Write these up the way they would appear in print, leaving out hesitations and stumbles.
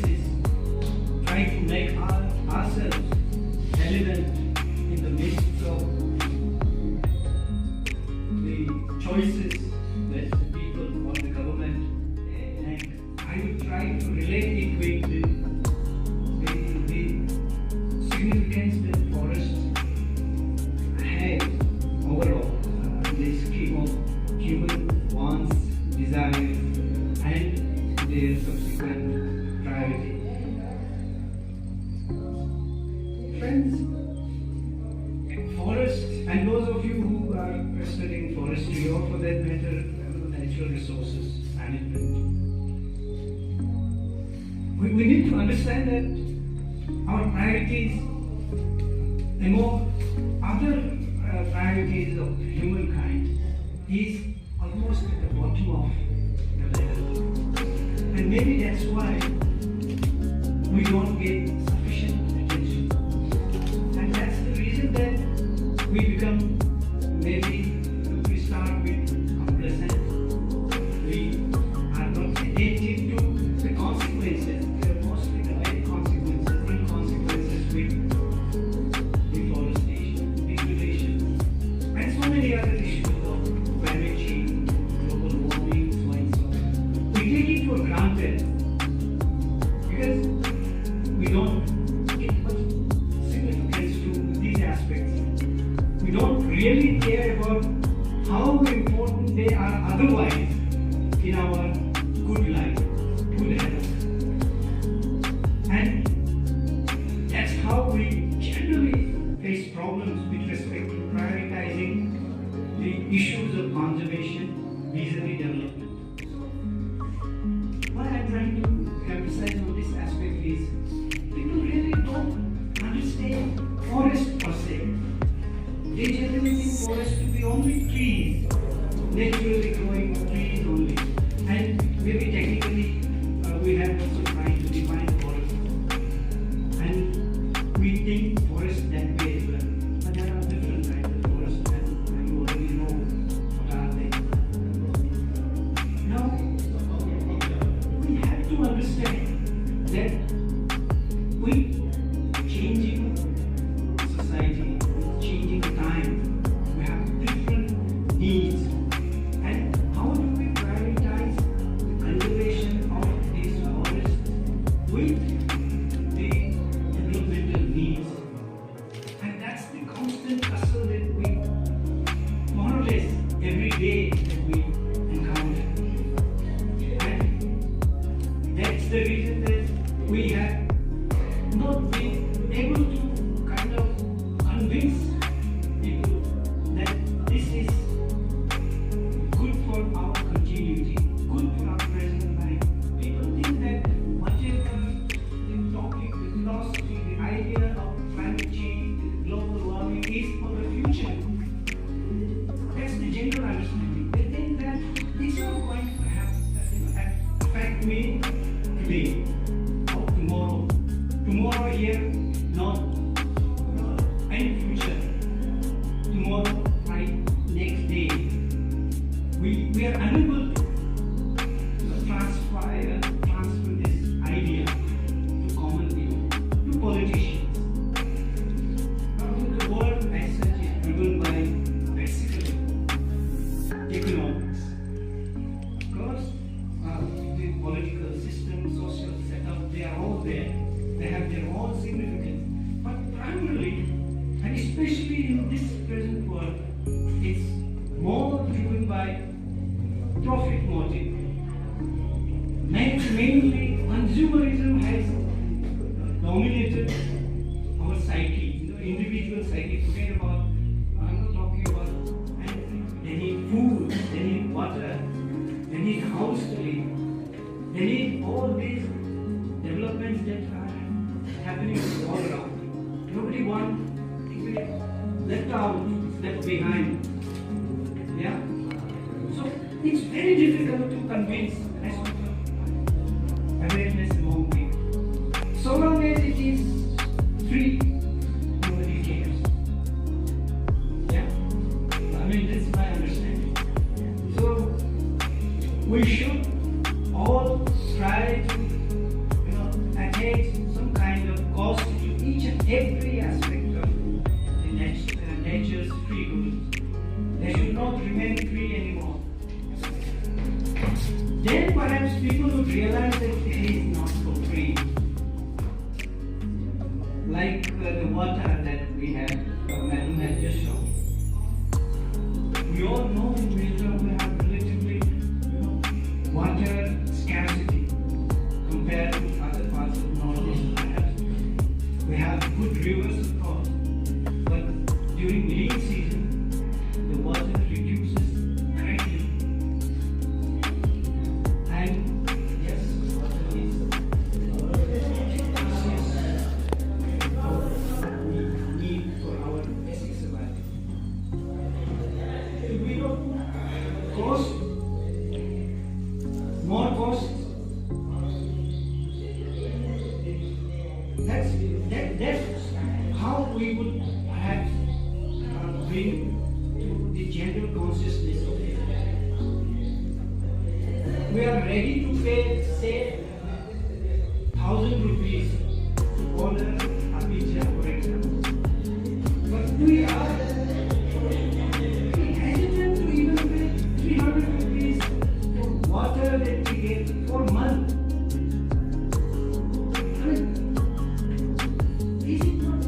basis, try to make ourselves relevant in the midst of the choices that the people or the government, and I will try to relate it with the significance that forests have overall in the scheme of human wants, desires, and their subsequent priority. Friends, forests, and those of you who are studying forestry or for that matter natural resources management, we need to understand that our priorities, among other priorities of humankind, is almost at the bottom of the ladder. And maybe that's why we don't get sufficient attention. And that's the reason that we become, maybe we start with complacent. We are not attentive to the consequences. They are mostly the bad consequences, real consequences with deforestation, degradation, and so many other issues of climate change, global warming, so and so. We take it for granted because we don't give much significance to these aspects. We don't really care about how important they are otherwise in our good life, good health. And that's how we generally face problems with respect to prioritizing the issues of conservation vis-a-vis development. What I'm trying to emphasize on this aspect is people really don't understand forest per se. They generally think forest to be only trees, naturally growing trees only. And maybe technically we have also tried to define forest. And we think forest that way as well. But there are different kinds of forests and you already know what are they. Now, we have to understand that with changing society, changing time, we have different needs. And how do we prioritize the conservation of these forests with the developmental needs? And that's the constant tussle that we, more or less, every day that we encounter. And that's the reason that we have not been able to kind of convince people that this is good for our continuity, good for our present life. People think that whatever the topic, the philosophy, the idea of climate change, global warming is for the future. That's the general understanding. They think that it's not going to affect me today or tomorrow. Tomorrow here, not any future. Tomorrow, right, next day. We are unable to transfer this idea to common people, to politicians. Now, the world as such is driven by basically economics. Of course, the political system, social setup, they are all there. They have their own significance. But primarily, and especially in this present world, it's more driven by profit motive. Mainly, consumerism has dominated our psyche, individual psyche. Forget about, I'm not talking about anything. They need food, they need water, they need house to live. They need all these developments that are happening all around. Nobody wants to be left out, left behind. Yeah? So it's very difficult to convince awareness among people. So long as it is free, nobody cares. Yeah? I mean, that's my understanding. So we should all try to attach some kind of cost to each and every aspect of the nature's free goods. They should not remain free anymore. Then perhaps people would realize that it is not so free. Like the water that we have, Madam had just shown. We all know in Mizoram we have relatively water scarcity compared to other parts of Northeast perhaps. We have good rivers of course, but during lean season the water reduces greatly. And yes, water is we need for our basic survival. If we don't cost more costs, that's how we would perhaps bring to the general consciousness of it. We are ready to pay, say, 1,000 rupees to order a pizza, for example. But we are hesitant to even pay 300 rupees for water that we get for a month. I mean, is it not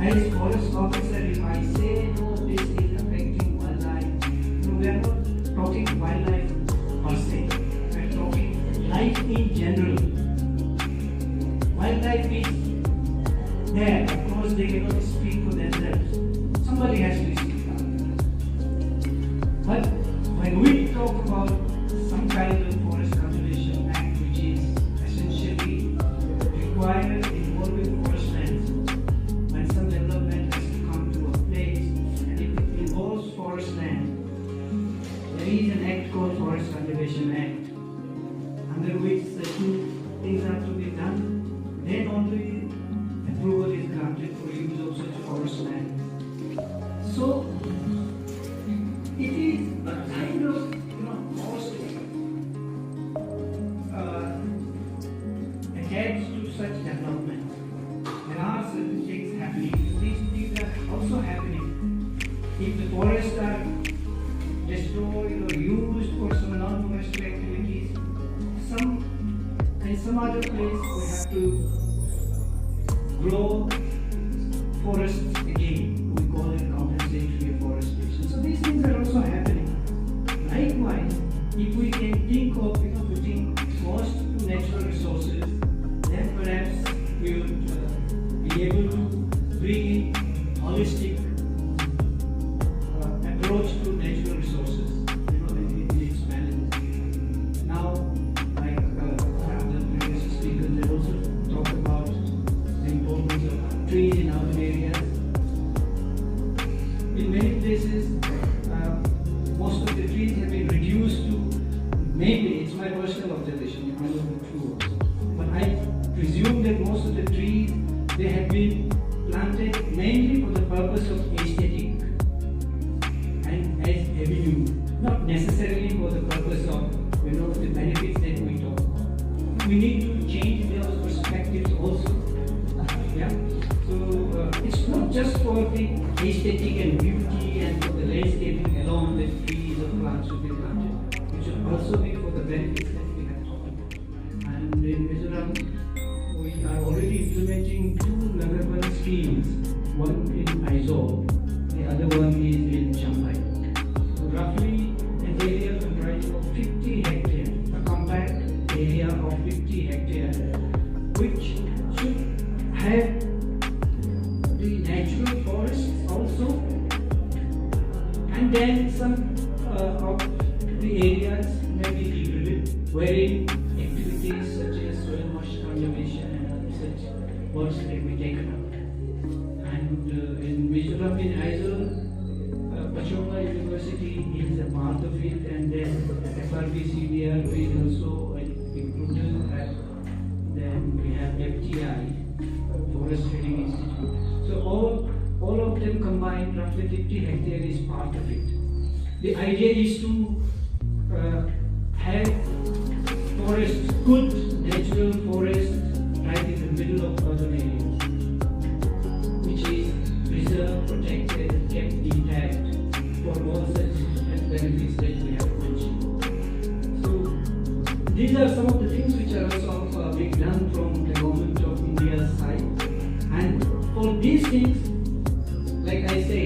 as forest officer, if I say no, this is affecting wildlife, no, we are not talking wildlife per se, we are talking life in general. Wildlife is there, of course they cannot speak for themselves. Somebody has to speak out. But when we talk about some kind of Forest Conservation Act which is essentially required involving forest lands, when some development has to come to a place and if it involves forest land, there is an act called Forest Conservation Act under which the two things have to be done, then only approval is granted for use of such forest land. So it is a kind of cost attached to such development. There are certain things happening. These things are also happening. If the forests are destroyed or used for some non-forestry activities, in some other place we have to grow forests again. We call it compensatory afforestation. So these things are also happening. Likewise, if we can think of putting cost to natural resources, then perhaps we would be able to bring in holistic approach to natural resources, in its balance. Now, like the previous speakers, they also talked about the importance of trees in urban areas. In many places, most of the trees have been reduced to, maybe, it's my personal observation, it may not be true also, but I presume that most of the trees, they have been planted mainly for the purpose of aesthetic and as avenue, not necessarily for the purpose of the benefits that we talk about. We need to change those perspectives also. Yeah. So it's not just for the aesthetic and beauty and for the landscaping alone that trees or plants should be planted. It should also be for the benefits that we have talked about. And in Mizoram, we are already implementing 2 Nagaban schemes. One in Mizoram, the other one is in Champai. So roughly an area comprising of 50 hectares, a compact area of 50 hectares, which should have the natural forests also, and then some of the areas may be degraded, wherein activities such as soil moisture conservation and other such works can be taken up. And in Mizoram, in Aizawl, Pachola University is a part of it, and then FRBCDR is also included, and then we have FTI, Forest Training Institute. So all of them combined, roughly 50 hectares is part of it. The idea is to have forests, good natural forest right in the middle of urban areas, which is preserved, protected, and kept intact for all such benefits that we have mentioned. So these are some of the things which are also being done from the government of India's side. And for these things, like I say,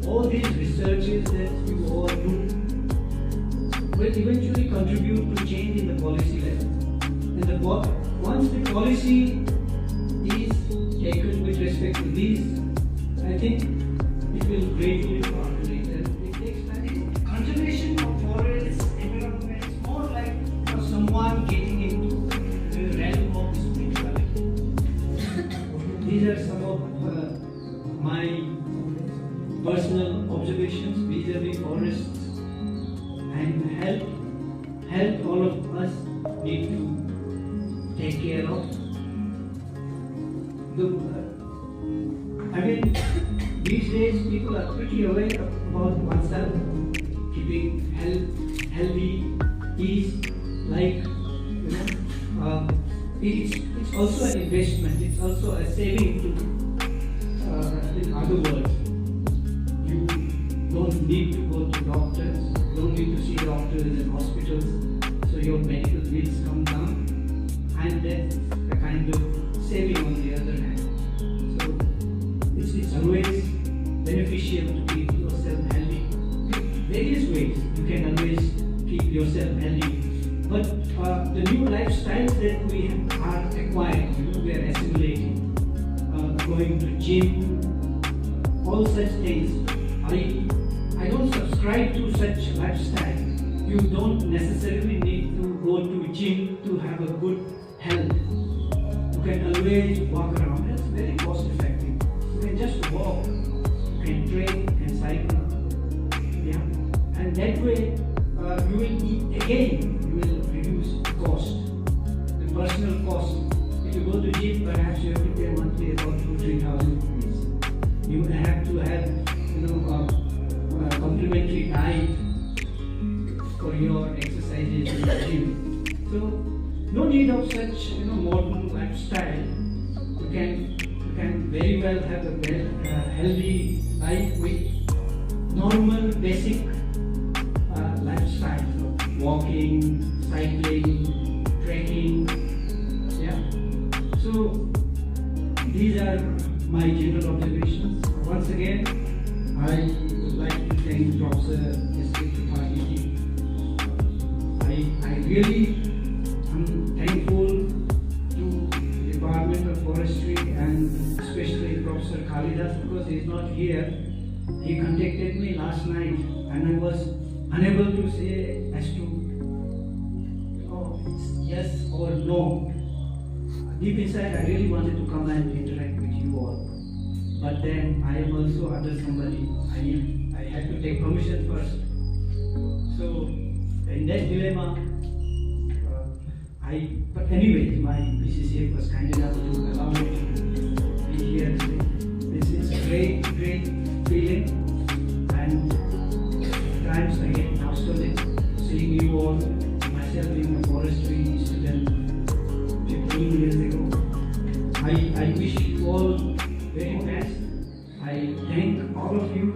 all these researches that you all do will eventually contribute to change in the policy level. And once the policy is taken with respect to these, I think it will gradually populate, and it takes time. Conservation of forests, environment is more like for someone getting into the realm of spirituality. These are some of my personal observations vis-a-vis forests, and health all of us need to take care of. These days people are pretty aware about oneself. Keeping healthy is like, it's also an investment. It's also a saving too. In other words, you don't need to go to doctors. You don't need to see doctors in hospitals. So your medical bills come down, and that's a kind of saving on the other hand. So it's always beneficial to keep yourself healthy. In various ways you can always keep yourself healthy. But the new lifestyles that we are acquiring, we are assimilating, going to gym, all such things. I don't subscribe to such lifestyle. You don't necessarily need to go to gym to have a good health. You can always walk around. It's very cost effective. You can just walk. You can train, you can cycle. Yeah. And that way you will eat again. You will reduce cost. The personal cost. If you go to gym, perhaps you have to pay monthly about 2,000-3,000 rupees. You have to have complementary diet for your exercises in the gym. So no need of such modern lifestyle. You can very well have a healthy life with normal basic lifestyle. So walking, cycling, trekking. Yeah. So these are my general observations. Once again, I would like to thank Professor S.K. Tripathi. I really am thankful to the Department of Forestry and especially Professor Kalidas, because he is not here. He contacted me last night and I was unable to say as to yes or no. Deep inside, I really wanted to come and interact with you all. But then I am also under somebody. I had to take permission first. So in that dilemma, but anyways, my BCCF was kind enough to allow me to be here today. This is a great feeling, and at times I get nostalgic seeing you all, myself being a forestry student 15 years ago. I wish you all very best. I thank all of you.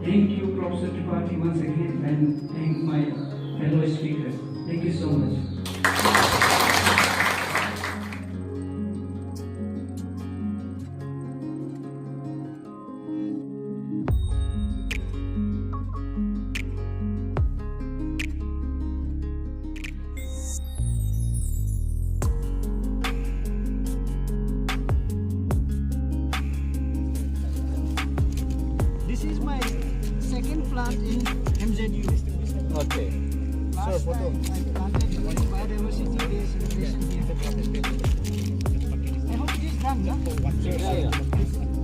Thank you, Professor Tripathi, once again, and thank my fellow speakers. Thank you so much. This is my second plant in MZU. Okay. Last time I planted during Biodiversity Day celebration here. I hope it is done, no? Yeah.